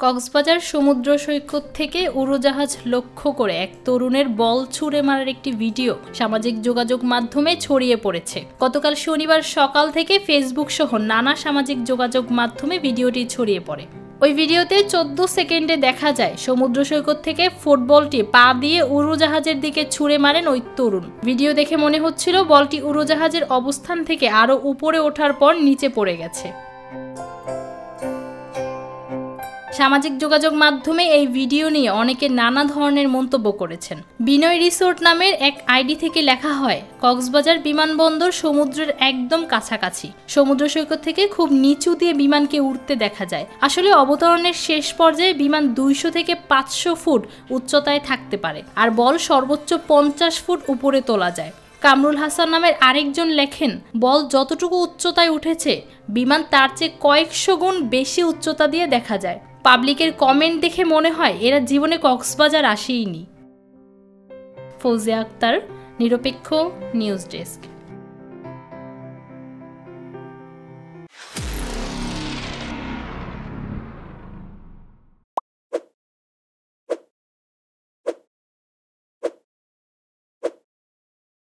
কক্সবাজার সমুদ্র সৈকত থেকে উড়োজাহাজ লক্ষ্য করে এক তরুণের বল ছুঁড়ে মারার একটি ভিডিও সামাজিক যোগাযোগ মাধ্যমে ছড়িয়ে পড়েছে। গতকাল শনিবার সকাল থেকে ফেসবুক সহ নানা সামাজিক যোগাযোগ মাধ্যমে ভিডিওটি ছড়িয়ে পড়ে। ওই ভিডিওতে 14 সেকেন্ডে দেখা যায় সমুদ্র সৈকত থেকে ফুটবলটি পা দিয়ে উড়োজাহাজের দিকে ছুঁড়ে মারেন ওই তরুণ। ভিডিও দেখে মনে হচ্ছিল বলটি উড়োজাহাজের অবস্থান থেকে আরও উপরে ওঠার পর নিচে পড়ে গেছে। সামাজিক যোগাযোগ মাধ্যমে এই ভিডিও নিয়ে অনেকে নানা ধরনের মন্তব্য করেছেন। বিনয় রিসোর্ট নামের এক আইডি থেকে লেখা হয়, কক্সবাজার বিমানবন্দর সমুদ্রের একদম কাছাকাছি। সমুদ্র সৈকত থেকে খুব নিচু দিয়ে বিমানকে উঠতে দেখা যায়। আসলে অবতরণের শেষ পর্যায়ে বিমান 200 থেকে 500 ফুট উচ্চতায় থাকতে পারে, আর বল সর্বোচ্চ 50 ফুট উপরে তোলা যায়। কামরুল হাসান নামের আরেকজন লেখেন, বল যতটুকু উচ্চতায় উঠেছে বিমান তার চেয়ে কয়েকশো গুণ বেশি উচ্চতা দিয়ে দেখা যায়। পাবলিকের কমেন্ট দেখে মনে হয় এরা জীবনে কক্সবাজার আসেইনি। ফৌজিয়া আক্তার, নিরপেক্ষ নিউজ ডেস্ক।